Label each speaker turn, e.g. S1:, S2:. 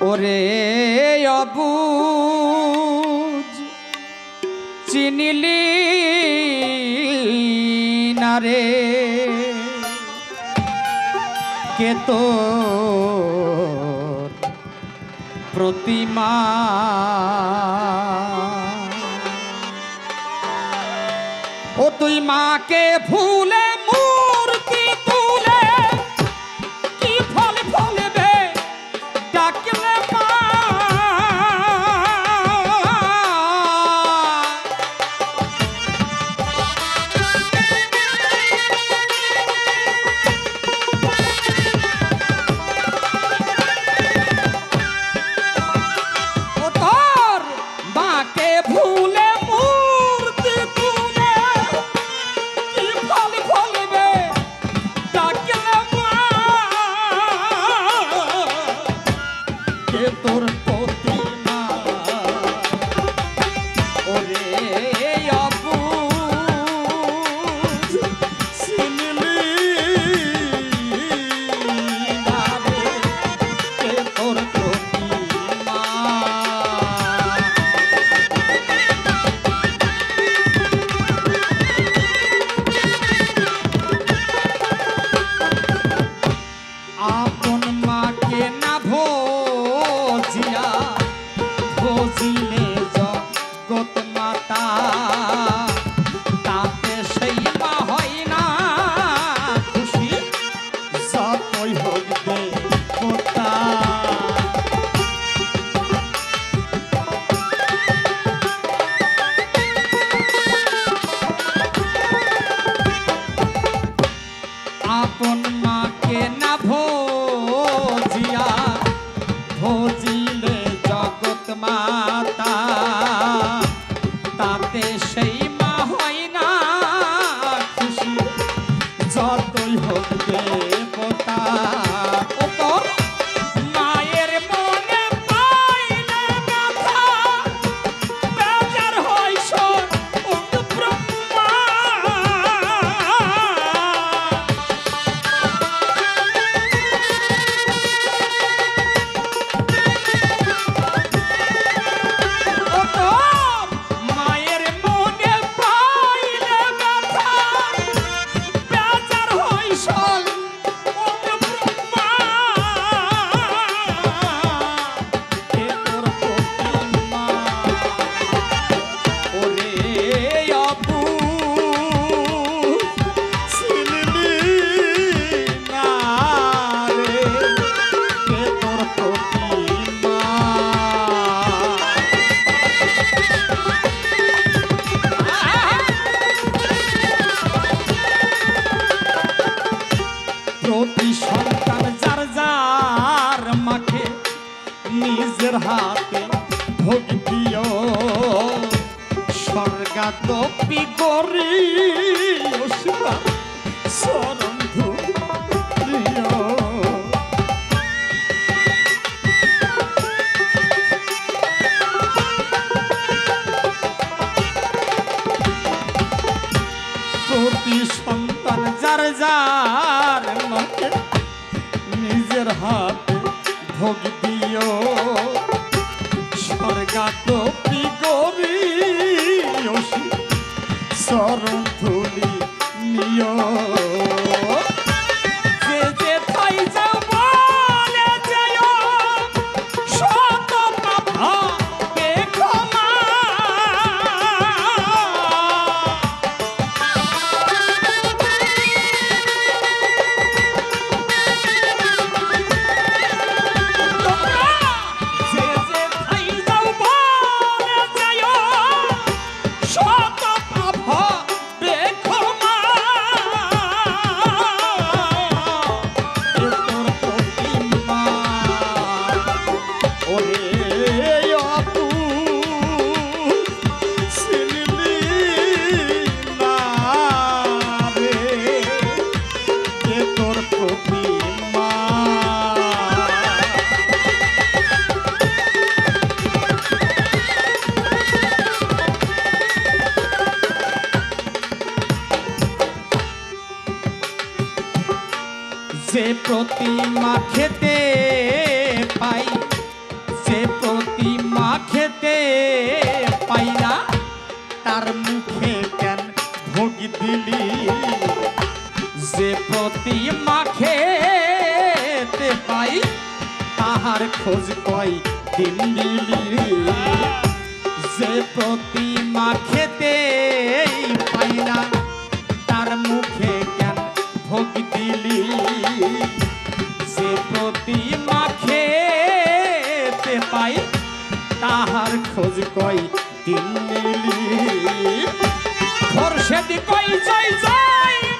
S1: ওরে অবুঝ চিনিলি না রে কে তোর প্রতিমা ও তুই মাকে ভুলে মূর্তি তুলে কি ফল ফলবে ডাকলে মা ও তোর মাকে ভুলে মূর্তি তুলে কি ফল ফলবে ডাকলে মা কে তোর প্রতিমা ওরে অবুঝ চিনলি না রে কে তোর প্রতিমা আপন মাকে না ভজিয়া ভজিলে জগৎ মাতা তাতে সেই মা হয় না খুশি যতই হোক দেবতা আপন মাকে না ভজিয়া ভজিলে জগৎ মাতা তাতে সেই মা হয় না খুশি যতই হোক দেবতা ও তোর মায়ের মনে পাইলে ব্যথা বেজার হয় সব ব্রহ্মা মায়ের মনে পাইলে ব্যথা বেজার হয় সব ব্রহ্মা কে তোর প্রতিমা ওরে অবুঝ চিনলি না রে কে তোর প্রতিমা প্রতি সন্তান যার যার মাকে নিজের হাতে ভোগ দিও স্বর্গাদপি গরি চরণ ধুলিও প্রতি সন্তান যার যার মাকে নিজের হাতে ভোগ দিও স্বর্গাদপি গরি চরণ ধুলি নিও যে যে ঠাই যাও বলে যেও শত পাপে ক্ষমা যে যে ঠাই যাও বলে যেও শত পাপে ক্ষমা যে প্রতিমা খেতে পাই প্রতিমা খেতে পাই তাহার খোঁজ কয় দিন দিলি যে প্রতিমা খেতে পাই না তার মুখে কেন ভোগ দিলি যে প্রতিমা খেতে পাই তাহার খোঁজ কয় দিন দিলি খোরশেদ কই জয় জয়